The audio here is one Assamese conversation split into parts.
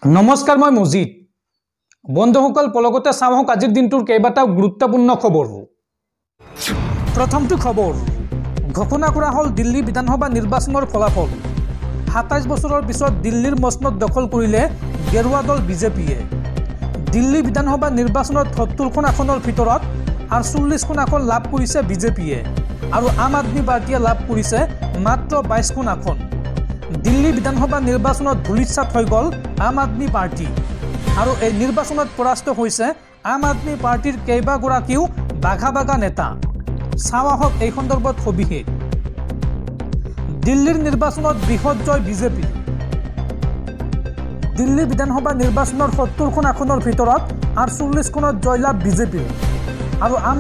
নমস্কাৰ মই মজিদ বন্ধুসকল পলগতে চাওক আজিৰ দিনটোৰ কেইবাটাও গুৰুত্বপূৰ্ণ খবৰ প্ৰথমটো খবৰ ঘোষণা কৰা হ'ল দিল্লী বিধানসভা নিৰ্বাচনৰ ফলাফল ২৭ বছৰৰ পিছত দিল্লীৰ মসনদ দখল কৰিলে গেৰুৱা দল বিজেপিয়ে দিল্লী বিধানসভা নিৰ্বাচনত ৭০খন আসনৰ ভিতৰত ৪৮খন আসন লাভ কৰিছে বিজেপিয়ে আৰু আম আদমি পাৰ্টিয়ে লাভ কৰিছে মাত্ৰ ২২খন আসন দিল্লী বিধানসভা নিৰ্বাচনত ধুলিচ্ছাত হৈ গ'ল আম আদমি পাৰ্টি আৰু এই নিৰ্বাচনত পৰাস্ত হৈছে আম আদমি পাৰ্টিৰ কেইবাগৰাকীও বাঘা নেতা চাওয়াহক এই সন্দৰ্ভত সবিশেষ দিল্লীৰ নিৰ্বাচনত বৃহৎ জয় বিজেপি দিল্লী বিধানসভা নিৰ্বাচনৰ ৭০খন আসনৰ ভিতৰত ৪৮খনত জয়লাভ বিজেপিৰ আৰু আম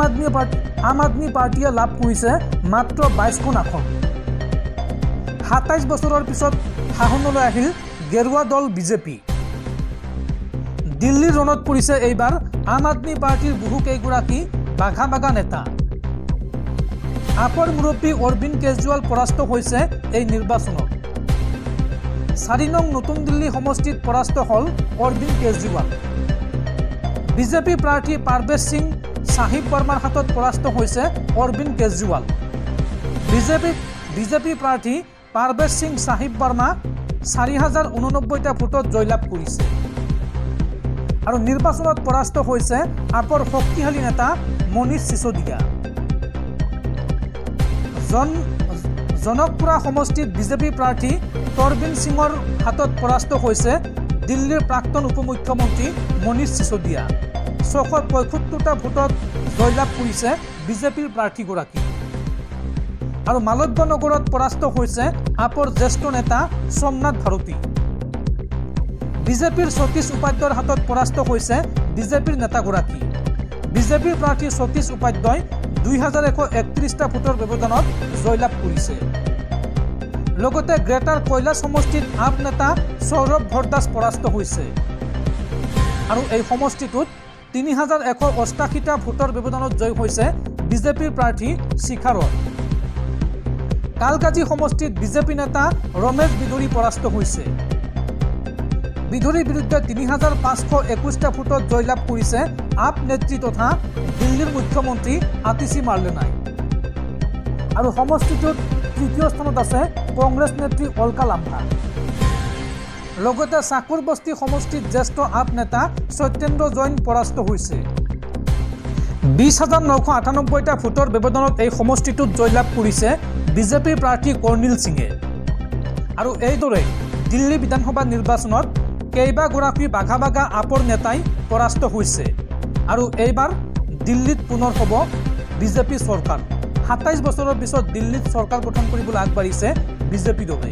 আদমি পাৰ্টিয়ে লাভ কৰিছে মাত্ৰ ২২খন আসন ২৭ বছৰৰ পিছত শাসনলৈ আহিল গেৰুৱা দল বিজেপি দিল্লীৰ ৰণত পৰিছে এইবাৰ আম আদমি পাৰ্টিৰ বহু কেইগৰাকী বাঘা নেতা আপৰ মুৰব্বী অৰবিন্দ কেজৰিৱাল পৰাস্ত হৈছে এই নিৰ্বাচনত ৪ নং নতুন দিল্লী সমষ্টিত পৰাস্ত হ'ল অৰবিন্দ কেজৰিৱাল বিজেপি প্ৰাৰ্থী পাৰভেজ সিং সাহিব বৰ্মাৰ হাতত পৰাস্ত হৈছে অৰবিন্দ কেজৰিৱাল বিজেপি প্ৰাৰ্থী পাৰভেজ সিং সাহিব বৰ্মা ৪,০৮৯টা ভোটত জয়লাভ কৰিছে আৰু নিৰ্বাচনত পৰাস্ত হৈছে আপৰ শক্তিশালী নেতা মনীষ সিসোদিয়া জনকপুৰা সমষ্টিত বিজেপি প্ৰাৰ্থী তৰবিন সিঙৰ হাতত পৰাস্ত হৈছে দিল্লীৰ প্ৰাক্তন উপমুখ্যমন্ত্ৰী মনীষ সিসোদিয়া ৬৭৫টা ভোটত জয়লাভ কৰিছে বিজেপিৰ প্ৰাৰ্থীগৰাকী আৰু মালব্য নগৰত পৰাস্ত হৈছে আপৰ জ্যেষ্ঠ নেতা সোমনাথ ভাৰতী বিজেপিৰ সতীশ উপাধ্যায়ৰ হাতত পৰাস্ত হৈছে বিজেপিৰ নেতাগৰাকী বিজেপিৰ প্ৰাৰ্থী সতীশ উপাধ্যায় ২,১৩১টা ভোটৰ ব্যৱধানত জয়লাভ কৰিছে লগতে গ্ৰেটাৰ কৈলাশ সমষ্টিত আপ নেতা সৌৰভ ভৰদাস পৰাস্ত হৈছে আৰু এই সমষ্টিটোত ৩,১৮৮টা ভোটৰ ব্যৱধানত জয় হৈছে বিজেপিৰ প্ৰাৰ্থী শিখাৰত কালকাজি সমষ্টিত বিজেপি নেতা ৰমেশ বিধুৰী পৰাস্ত হৈছে বিধুৰীৰ বিৰুদ্ধে ৩,৫২১টা ভোটত জয়লাভ কৰিছে আপ নেত্ৰী তথা দিল্লীৰ মুখ্যমন্ত্ৰী আতিশী মাৰ্লেনাই আৰু সমষ্টিটোত তৃতীয় স্থানত আছে কংগ্ৰেছ নেত্ৰী অলকা লাম্ভা লগতে চাকুৰ বস্তি সমষ্টিত জ্যেষ্ঠ আপ নেতা সত্যেন্দ্ৰ জৈন পৰাস্ত হৈছে ২০,৯৯৮টা ভোটৰ ব্যৱধানত এই সমষ্টিটোত জয়লাভ কৰিছে বিজেপিৰ প্ৰাৰ্থী কৰ্ণিল সিঙে আৰু এইদৰে দিল্লী বিধানসভা নিৰ্বাচনত কেইবাগৰাকী বাঘা আপৰ নেতাই পৰাস্ত হৈছে আৰু এইবাৰ দিল্লীত পুনৰ হ'ব বিজেপি চৰকাৰ ২৭ বছৰৰ পিছত দিল্লীত চৰকাৰ গঠন কৰিবলৈ আগবাঢ়িছে বিজেপি দলে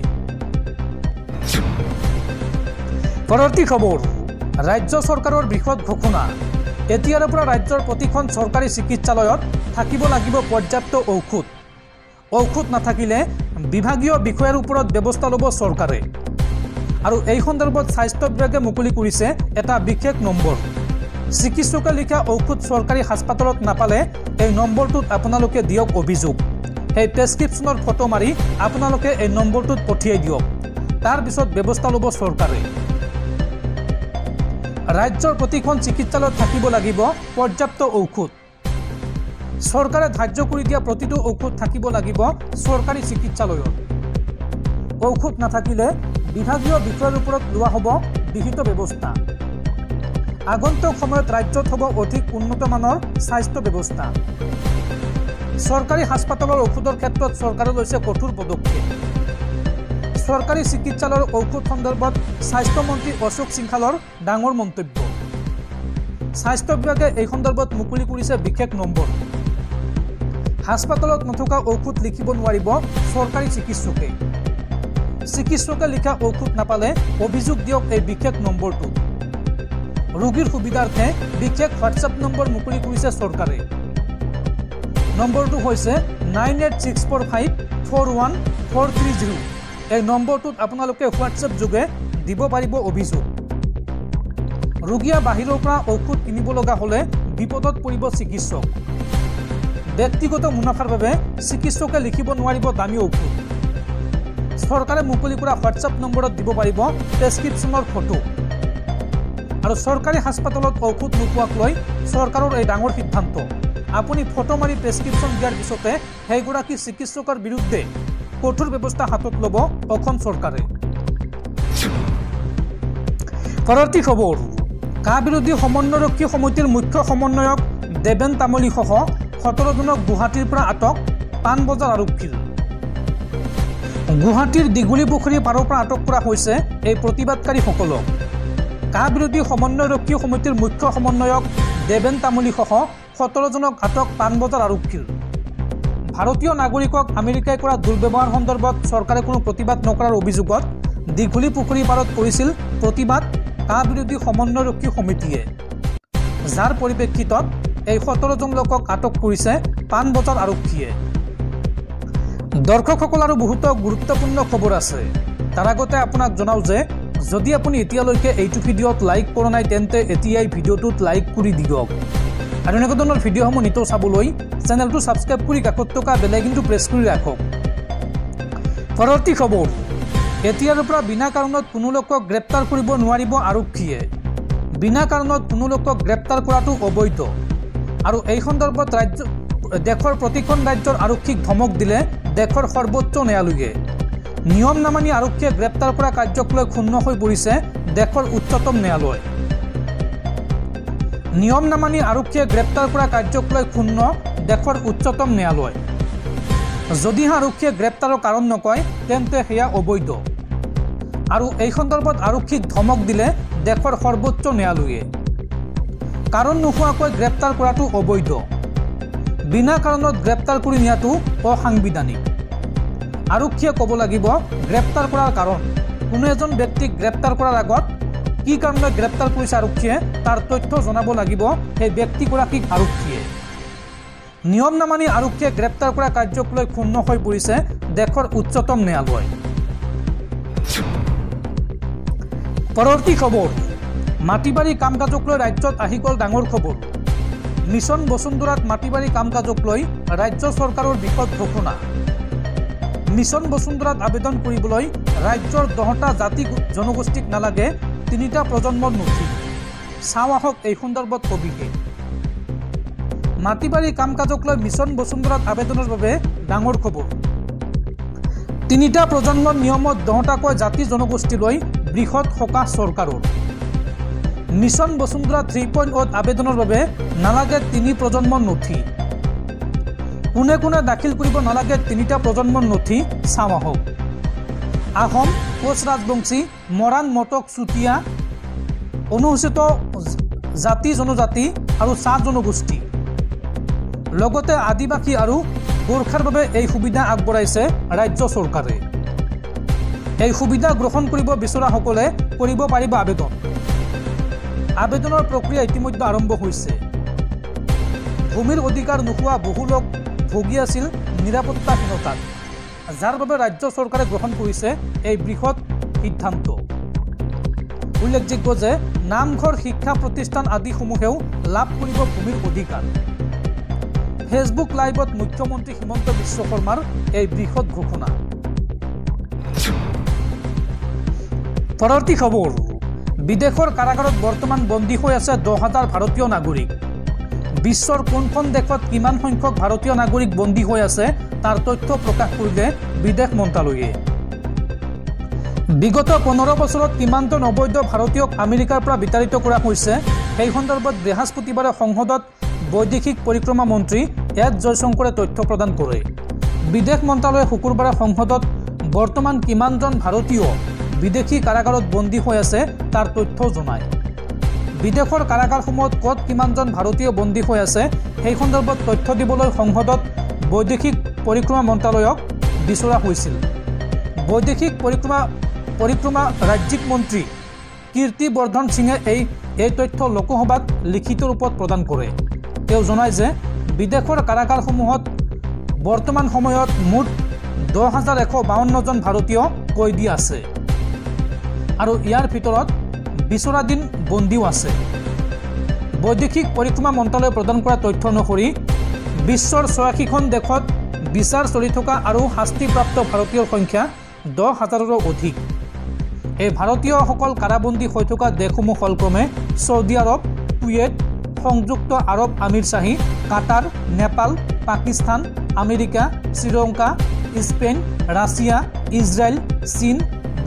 পৰৱৰ্তী খবৰ ৰাজ্য চৰকাৰৰ বৃহৎ ঘোষণা এতিয়াৰ পৰা ৰাজ্যৰ প্ৰতিখন চৰকাৰী চিকিৎসালয়ত থাকিব লাগিব পৰ্যাপ্ত ঔষধ নাথাকিলে বিভাগীয় বিষয়াৰ ওপৰত ব্যৱস্থা ল'ব চৰকাৰে আৰু এই সন্দৰ্ভত স্বাস্থ্য বিভাগে মুকলি কৰিছে এটা বিশেষ নম্বৰ চিকিৎসকে লিখা ঔষধ চৰকাৰী হাস্পাতালত নাপালে এই নম্বৰটোত আপোনালোকে দিয়ক অভিযোগ এই প্ৰেছক্ৰিপশ্যনৰ ফটো মাৰি আপোনালোকে এই নম্বৰটোত পঠিয়াই দিয়ক তাৰ পিছত ব্যৱস্থা ল'ব চৰকাৰে ৰাজ্যৰ প্ৰতিখন চিকিৎসালয়ত থাকিব লাগিব পৰ্যাপ্ত ঔষধ চৰকাৰে ধাৰ্য কৰি দিয়া প্ৰতিটো ঔষধ থাকিব লাগিব চৰকাৰী চিকিৎসালয়ত ঔষধ নাথাকিলে বিভাগীয় বিষয়ৰ ওপৰত লোৱা হ'ব বিহিত ব্যৱস্থা আগন্তুক সময়ত ৰাজ্যত হ'ব অধিক উন্নত মানৰ স্বাস্থ্য ব্যৱস্থা চৰকাৰী হাস্পাতালৰ ঔষধৰ ক্ষেত্ৰত চৰকাৰে লৈছে কঠোৰ পদক্ষেপ চৰকাৰী চিকিৎসালয়ৰ ঔষধ সন্দৰ্ভত স্বাস্থ্যমন্ত্ৰী অশোক সিংহালৰ ডাঙৰ মন্তব্য স্বাস্থ্য বিভাগে এই সন্দৰ্ভত মুকলি কৰিছে বিশেষ নম্বৰ হাস্পাতালত নথকা ঔষধ লিখিব নোৱাৰিব চৰকাৰী চিকিৎসকে লিখা ঔষধ নাপালে অভিযোগ দিয়ক এই বিশেষ নম্বৰটো ৰোগীৰ সুবিধাৰ্থে বিশেষ হোৱাটছআপ নম্বৰ মুকলি কৰিছে চৰকাৰে নম্বৰটো হৈছে 9864541430 এই নম্বৰটোত আপোনালোকে হোৱাটছআপ যোগে দিব পাৰিব অভিযোগ ৰোগীয়ে বাহিৰৰ পৰা ঔষধ কিনিব লগা হ'লে বিপদত পৰিব চিকিৎসক ব্যক্তিগত মুনাফাৰ বাবে চিকিৎসকে লিখিব নোৱাৰিব দামী ঔষধ চৰকাৰে মুকলি কৰা হোৱাটছআপ নম্বৰত দিব পাৰিব প্ৰেছক্ৰিপশ্যনৰ ফটো আৰু চৰকাৰী হাস্পাতালত ঔষধ নোপোৱাক লৈ চৰকাৰৰ এই ডাঙৰ সিদ্ধান্ত আপুনি ফটো মাৰি প্ৰেছক্ৰিপশ্যন দিয়াৰ পিছতে সেইগৰাকী চিকিৎসকৰ বিৰুদ্ধে কঠোৰ ব্যৱস্থা হাতত ল'ব অসম চৰকাৰে পৰৱৰ্তী খবৰ কা বিৰোধী সমন্বয়ৰক্ষী সমিতিৰ মুখ্য সমন্বয়ক দেবেন তামুলীসহ 17 জনক গুৱাহাটীৰ পৰা আটক পাণবজাৰ আৰক্ষীৰ গুৱাহাটীৰ দীঘলীপুখুৰী পাৰৰ পৰা আটক কৰা হৈছে এই প্ৰতিবাদকাৰীসকলক কা বিৰোধী সমন্বয়ৰক্ষী সমিতিৰ মুখ্য সমন্বয়ক দেবেন তামুলীসহ 17 জনক আটক পাণবজাৰ আৰক্ষীৰ ভাৰতীয় নাগৰিকক আমেৰিকাই কৰা দুৰ্ব্যৱহাৰ সন্দৰ্ভত চৰকাৰে কোনো প্ৰতিবাদ নকৰাৰ অভিযোগত দীঘলীপুখুৰী পাৰত কৰিছিল প্ৰতিবাদ কা বিৰোধী সমন্বয়ৰক্ষী সমিতিয়ে যাৰ পৰিপ্ৰেক্ষিতত এই 17 জন লোকক আটক কৰিছে পাণবজাৰ আৰক্ষীয়ে দৰ্শকসকল আৰু বহুতো গুৰুত্বপূৰ্ণ খবৰ আছে তাৰ আগতে আপোনাক জনাও যে যদি আপুনি এতিয়ালৈকে এইটো ভিডিঅ'ত লাইক কৰা নাই তেন্তে এতিয়াই ভিডিঅ'টোত লাইক কৰি দিয়ক আৰু এনেকুৱা ধৰণৰ ভিডিঅ'সমূহ নিতৌ চাবলৈ চেনেলটো ছাবস্ক্ৰাইব কৰি কাষত থকা বেল আইকনটো প্ৰেছ কৰি ৰাখক পৰৱৰ্তী খবৰ এতিয়াৰ পৰা বিনা কাৰণত কোনো লোকক গ্ৰেপ্তাৰ কৰিব নোৱাৰিব আৰক্ষীয়ে বিনা কাৰণত কোনো লোকক গ্ৰেপ্তাৰ কৰাটো অবৈধ আৰু এই সন্দৰ্ভত দেশৰ প্ৰতিখন ৰাজ্যৰ আৰক্ষীক ধমক দিলে দেশৰ সৰ্বোচ্চ ন্যায়ালয়ে নিয়ম নামানি আৰক্ষীয়ে গ্ৰেপ্তাৰ কৰা কাৰ্যক লৈ ক্ষুণ্ণ হৈ পৰিছে দেশৰ উচ্চতম ন্যায়ালয় নিয়ম নামানি আৰক্ষীয়ে গ্ৰেপ্তাৰ কৰা কাৰ্যক লৈ ক্ষুণ্ণ দেশৰ উচ্চতম ন্যায়ালয় যদিহে আৰক্ষীয়ে গ্ৰেপ্তাৰৰ কাৰণ নকয় তেন্তে সেয়া অবৈধ আৰু এই সন্দৰ্ভত আৰক্ষীক ধমক দিলে দেশৰ সৰ্বোচ্চ ন্যায়ালয়ে কাৰণ নোহোৱাকৈ গ্ৰেপ্তাৰ কৰাটো অবৈধ বিনা কাৰণত গ্ৰেপ্তাৰ কৰি নিয়াটো অসাংবিধানিক আৰক্ষীয়ে ক'ব লাগিব গ্ৰেপ্তাৰ কৰাৰ কাৰণ কোনো এজন ব্যক্তিক গ্ৰেপ্তাৰ কৰাৰ আগত কি কাৰণে গ্ৰেপ্তাৰ কৰিছে আৰক্ষীয়ে তাৰ তথ্য জনাব লাগিব সেই ব্যক্তিগৰাকীক আৰক্ষীয়ে নিয়ম নামানি আৰক্ষীয়ে গ্ৰেপ্তাৰ কৰা কাৰ্যক লৈ ক্ষুণ্ণ হৈ পৰিছে দেশৰ উচ্চতম ন্যায়ালয় পৰৱৰ্তী খবৰ মাটিবাৰী কাম কাজক লৈ ৰাজ্যত আহি গ'ল ডাঙৰ খবৰ মিছন বসুন্ধৰাত মাটিবাৰী কাম কাজক লৈ ৰাজ্য চৰকাৰৰ বিপদ ঘোষণা মিছন বসুন্ধৰাত আবেদন কৰিবলৈ ৰাজ্যৰ 10টা জাতি জনগোষ্ঠীক নালাগে 3টা প্ৰজন্মৰ নথি চাওঁ আহক এই সন্দৰ্ভত সবিশেষ মাটিবাৰী কাম কাজক লৈ মিছন বসুন্ধৰাত আবেদনৰ বাবে ডাঙৰ খবৰ 3টা প্ৰজন্মৰ নিয়মত 10টাকৈ জাতি জনগোষ্ঠী লৈ বৃহৎ সকাহ চৰকাৰৰ মিছন বসুন্ধৰা 3.0 আবেদনৰ বাবে নালাগে 3 প্ৰজন্মৰ নথি কোনে কোনে দাখিল কৰিব নালাগে 3টা প্ৰজন্মৰ নথি চাওঁ আহক আহোম কোচ ৰাজবংশী মৰাণ মটক চুতীয়া অনুসূচিত জাতি জনজাতি আৰু চাহ জনগোষ্ঠী লগতে আদিবাসী আৰু গোৰ্খাৰ বাবে এই সুবিধা আগবঢ়াইছে ৰাজ্য চৰকাৰে এই সুবিধা গ্ৰহণ কৰিব বিচৰাসকলে কৰিব পাৰিব আবেদনৰ প্ৰক্ৰিয়া ইতিমধ্যে আৰম্ভ হৈছে ভূমিৰ অধিকাৰ নোহোৱা বহু লোক ভোগী আছিল নিৰাপত্তাহীনতাত যাৰ বাবে ৰাজ্য চৰকাৰে গ্ৰহণ কৰিছে এই বৃহৎ সিদ্ধান্ত উল্লেখযোগ্য যে নামঘৰ শিক্ষা প্ৰতিষ্ঠান আদিসমূহেও লাভ কৰিব ভূমিৰ অধিকাৰ ফেচবুক লাইভত মুখ্যমন্ত্ৰী হিমন্ত বিশ্ব শৰ্মাৰ এই বৃহৎ ঘোষণা পৰৱৰ্তী খবৰ বিদেশৰ কাৰাগাৰত বৰ্তমান বন্দী হৈ আছে 10,000 ভাৰতীয় নাগৰিক বিশ্বৰ কোনখন দেশত কিমান সংখ্যক ভাৰতীয় নাগৰিক বন্দী হৈ আছে তাৰ তথ্য প্ৰকাশ কৰিলে বিদেশ মন্ত্ৰালয়ে বিগত 15 বছৰত কিমানজন অবৈধ ভাৰতীয়ক আমেৰিকাৰ পৰা বিতাড়িত কৰা হৈছে সেই সন্দৰ্ভত বৃহস্পতিবাৰে সংসদত বৈদেশিক পৰিক্ৰমা মন্ত্ৰী এছ জয়শংকৰে তথ্য প্ৰদান কৰে বিদেশ মন্ত্ৰালয়ে শুকুৰবাৰে সংসদত বৰ্তমান কিমানজন ভাৰতীয় বিদেশী কাৰাগাৰত বন্দী হৈ আছে তাৰ তথ্য জনায় বিদেশৰ কাৰাগাৰসমূহত ক'ত কিমানজন ভাৰতীয় বন্দী হৈ আছে সেই সন্দৰ্ভত তথ্য দিবলৈ সংসদত বৈদেশিক পৰিক্ৰমা মন্ত্ৰালয়ক বিচৰা হৈছিল বৈদেশিক পৰিক্ৰমা ৰাজ্যিক মন্ত্ৰী কীৰ্তি বৰ্ধন সিঙে এই তথ্য লোকসভাত লিখিত ৰূপত প্ৰদান কৰে তেওঁ জনায় যে বিদেশৰ কাৰাগাৰসমূহত বৰ্তমান সময়ত মুঠ 10,152 জন ভাৰতীয় কয়দী আছে আৰু ইয়াৰ ভিতৰত বিচৰাধীন বন্দীও আছে বৈদেশিক পৰিক্ৰমা মন্ত্ৰালয়ে প্ৰদান কৰা তথ্য অনুসৰি বিশ্বৰ 86খন দেশত বিচাৰ চলি থকা আৰু শাস্তিপ্ৰাপ্ত ভাৰতীয়ৰ সংখ্যা 10,000ৰো অধিক এই ভাৰতীয়সকল কাৰাবন্দী হৈ থকা দেশসমূহ হ'ল ক্ৰমে সৌদি আৰব, কুৱেইট, সংযুক্ত আৰব আমিৰশ্বাহী, Qatar, Nepal, Pakistan, America, Sri Lanka, Spain, Russia, Israel, চীন,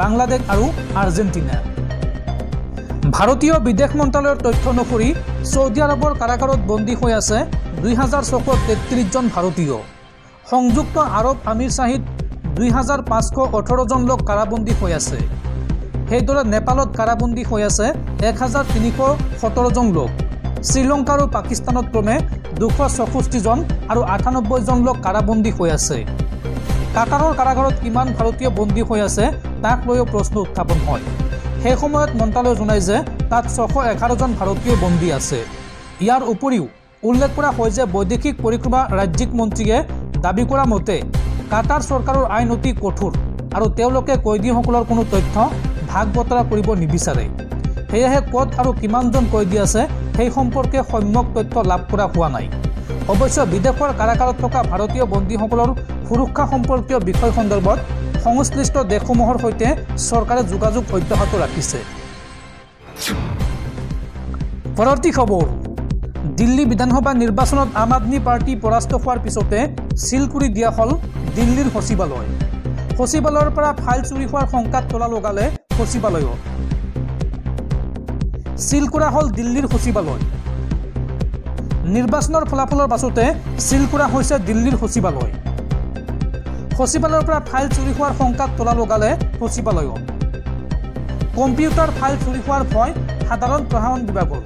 বাংলাদেশ আৰু আৰ্জেণ্টিনা। ভাৰতীয় বিদেশ মন্ত্ৰালয়ৰ তথ্য অনুসৰি সৌদি আৰবৰ কাৰাগাৰত বন্দী হৈ আছে ২,৬৩৩ জন ভাৰতীয়। সংযুক্ত আৰব আমিৰশ্বাহীত ২,৫১৮ লোক কাৰাবন্দী হৈ আছে। সেইদৰে নেপালত কাৰাবন্দী হৈ আছে ১,৩১৭ জন লোক। শ্ৰীলংকা আৰু পাকিস্তানত ক্ৰমে ২৬৪ জন আৰু ৯৮ জন লোক কাৰাবন্দী হৈ আছে। কাটাৰৰ কাৰাগাৰত কিমান ভাৰতীয় বন্দী হৈ আছে তাক লৈও প্ৰশ্ন উত্থাপন হয়। সেই সময়ত মন্ত্ৰালয়ে জনায় যে তাত ৬১১ জন ভাৰতীয় বন্দী আছে। ইয়াৰ উপৰিও উল্লেখ কৰা হয় যে বৈদেশিক পৰিক্ৰমা ৰাজ্যিক মন্ত্ৰীয়ে দাবী কৰা মতে কাটাৰ চৰকাৰৰ আইন অতি কঠোৰ আৰু তেওঁলোকে কয়দীসকলৰ কোনো তথ্য ভাগ বতৰা কৰিব নিবিচাৰে। সেয়েহে ক'ত আৰু কিমানজন কয়দী আছে সেই সম্পৰ্কে সম্যক তথ্য লাভ কৰা হোৱা নাই। অৱশ্যে বিদেশৰ কাৰাগাৰত থকা ভাৰতীয় বন্দীসকলৰ সুৰক্ষা সম্পৰ্কীয় বিষয় সন্দৰ্ভত সংশ্লিষ্ট দেশসমূহৰ সৈতে চৰকাৰে যোগাযোগ অব্যাহত ৰাখিছে। পৰৱৰ্তী খবৰ, দিল্লী বিধানসভা নিৰ্বাচনত আম আদমি পাৰ্টি পৰাস্ত হোৱাৰ পিছতে চিল কৰি দিয়া হ'ল দিল্লীৰ সচিবালয়। সচিবালয়ৰ পৰা ফাইল চুৰি হোৱাৰ শংকাত তলা লগালে সচিবালয়ত। চিল কৰা হ'ল দিল্লীৰ সচিবালয়। নিৰ্বাচনৰ ফলাফলৰ পাছতে চিল কৰা হৈছে দিল্লীৰ সচিবালয়। সচিবালয়ৰ পৰা ফাইল চুৰি হোৱাৰ শংকাত তলা লগালে সচিবালয়ত। কম্পিউটাৰ ফাইল চুৰি হোৱাৰ ভয় সাধাৰণ প্ৰশাসন বিভাগৰ।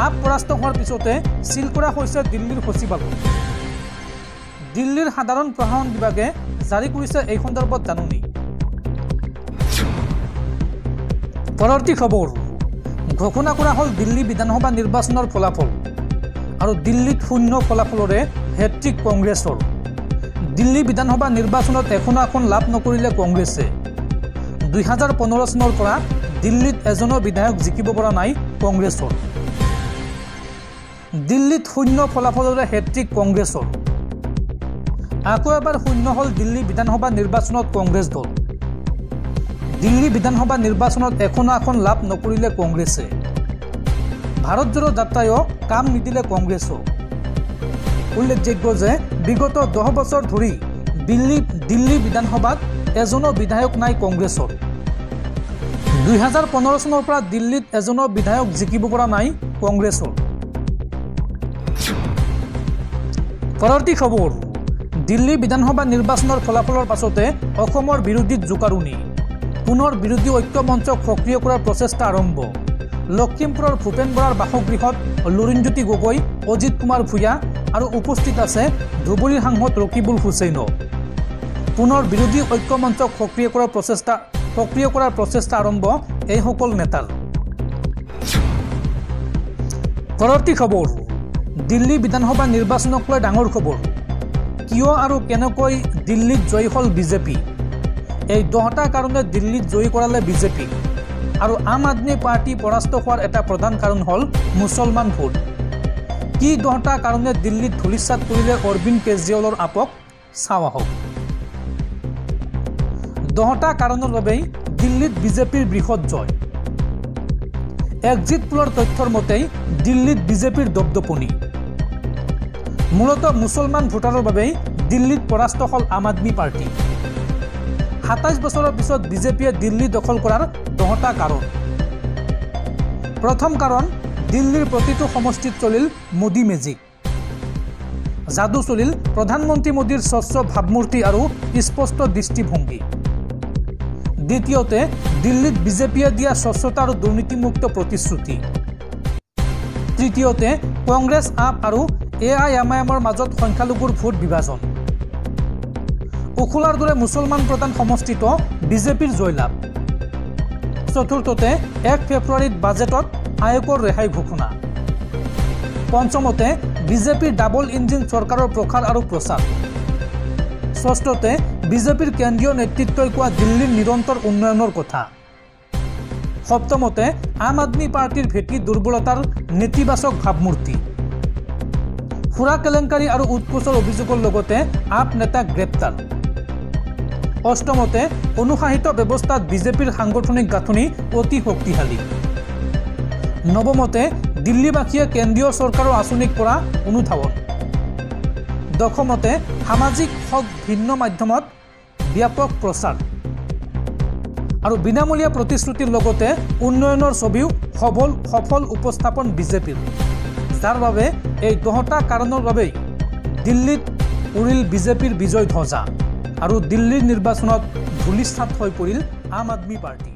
আপ পৰাস্ত হোৱাৰ পিছতে চিল কৰা হৈছে দিল্লীৰ সচিবালয়। দিল্লীৰ সাধাৰণ প্ৰশাসন বিভাগে জাৰি কৰিছে এই সন্দৰ্ভত জাননী। পৰৱৰ্তী খবৰ, ঘোষণা কৰা হ'ল দিল্লী বিধানসভা নিৰ্বাচনৰ ফলাফল আৰু দিল্লীত শূন্য ফলাফলৰে হেট্ৰিক কংগ্ৰেছৰ। দিল্লী বিধানসভা নিৰ্বাচনত এখনো আসন লাভ নকৰিলে কংগ্ৰেছে। ২০১৫ চনৰ পৰা দিল্লীত এজনো বিধায়ক জিকিব পৰা নাই কংগ্ৰেছৰ। দিল্লীত শূন্য ফলাফলৰে হেট্ৰিক কংগ্ৰেছৰ। আকৌ এবাৰ শূন্য হ'ল দিল্লী বিধানসভা নিৰ্বাচনত কংগ্ৰেছ দল। দিল্লী বিধানসভা নিৰ্বাচনত এখনো আসন লাভ নকৰিলে কংগ্ৰেছে। ভাৰত জোড়ো যাত্ৰায়ো কাম নিদিলে কংগ্ৰেছক। উল্লেখযোগ্য যে বিগত ১০ বছৰ ধৰি দিল্লী বিধানসভাত এজনো বিধায়ক নাই কংগ্ৰেছৰ। ২০১৫ চনৰ পৰা দিল্লীত এজনো বিধায়ক জিকিব পৰা নাই কংগ্ৰেছৰ। পৰৱৰ্তী খবৰ, দিল্লী বিধানসভা নিৰ্বাচনৰ ফলাফলৰ পাছতে অসমৰ বিৰোধীত জোকাৰণি। পুনৰ বিৰোধী ঐক্য মঞ্চক সক্ৰিয় কৰাৰ প্ৰচেষ্টা আৰম্ভ। লখিমপুৰৰ ভূপেন বৰাৰ বাসগৃহত লুৰিণজ্যোতি গগৈ, অজিত কুমাৰ ভূঞা আৰু উপস্থিত আছে ধুবুৰীৰ সাংসদ ৰকিবুল হুছেইনো। পুনৰ বিৰোধী ঐক্য মঞ্চক সক্ৰিয় কৰাৰ প্ৰচেষ্টা আৰম্ভ এইসকল নেতাৰ। পৰৱৰ্তী খবৰ, দিল্লী বিধানসভা নিৰ্বাচনক লৈ ডাঙৰ খবৰ। কিয় আৰু কেনেকৈ দিল্লীত জয়ী হ'ল বিজেপি? এই 10টা কাৰণে দিল্লীত জয়ী কৰালে বিজেপি আৰু আম আদমি পাৰ্টি পৰাস্ত হোৱাৰ এটা প্ৰধান কাৰণ হ'ল মুছলমান ভোট। কি 10টা কাৰণে দিল্লীত ধূলিসাৎ কৰিলে অৰবিন্দ কেজৰিৱালৰ আপক? চাওঁ আহক। 10টা কাৰণৰ বাবেই দিল্লীত বিজেপিৰ বৃহৎ জয়। এক্সিট পোলৰ তথ্যৰ মতেই দিল্লীত বিজেপিৰ দপদপনি। মূলতঃ মুছলমান ভোটাৰৰ বাবেই দিল্লীত পৰাস্ত হ'ল আম আদমি পাৰ্টি। ২৭ বছৰৰ পিছত বিজেপিয়ে দিল্লী দখল কৰাৰ 10টা কাৰণ। প্ৰথম কাৰণ, দিল্লীৰ প্ৰতিটো সমষ্টিত চলিল মোদী মেজিক। যাদু চলিল প্ৰধানমন্ত্ৰী মোদীৰ স্বচ্ছ ভাৱমূৰ্তি আৰু স্পষ্ট দৃষ্টিভংগী। দ্বিতীয়তে, দিল্লীত বিজেপিয়ে দিয়া স্বচ্ছতা আৰু দুৰ্নীতিমুক্ত প্ৰতিশ্ৰুতি। তৃতীয়তে, কংগ্ৰেছ আপ আৰু AIMIMৰ মাজত সংখ্যালঘুৰ ভোট বিভাজন। উখুলাৰ দৰে মুছলমান প্ৰধান সমষ্টিত বিজেপিৰ জয়লাভ। চতুৰ্থতে, 1 ফেব্ৰুৱাৰীত বাজেটত আয়কৰ ৰেহাই ঘোষণা। পঞ্চমতে, বিজেপিৰ ডাবল ইঞ্জিন চৰকাৰৰ প্ৰসাৰ আৰু প্ৰচাৰ। ষষ্ঠতে, বিজেপিৰ কেন্দ্ৰীয় নেতৃত্বই কোৱা দিল্লীৰ নিৰন্তৰ উন্নয়নৰ কথা। সপ্তমতে, আম আদমি পাৰ্টিৰ ভেটি দুৰ্বলতাৰ নেতিবাচক ভাৱমূৰ্তি। সুৰা কেলেংকাৰী আৰু উৎকোচৰ অভিযোগৰ লগতে আপ নেতা গ্ৰেপ্তাৰ। অষ্টমতে অনুশাসিত ব্যৱস্থাত বিজেপিৰ সাংগঠনিক গাঁথনি অতি শক্তিশালী। নৱমতে দিল্লীবাসীয়ে কেন্দ্ৰীয় চৰকাৰৰ আঁচনিক পৰা অনুধাৱন। দশমতে সামাজিক হক ভিন্ন মাধ্যমত ব্যাপক প্ৰচাৰ আৰু বিনামূলীয়া প্ৰতিশ্ৰুতিৰ লগতে উন্নয়নৰ ছবিও সফল উপস্থাপন বিজেপিৰ, যাৰ বাবে এই 10টা কাৰণৰ বাবেই দিল্লীত উৰিল বিজেপিৰ বিজয় ধ্বজা আৰু দিল্লীৰ নিৰ্বাচনত ধূলিসাৎ হৈ পৰিল আম আদমি পাৰ্টি।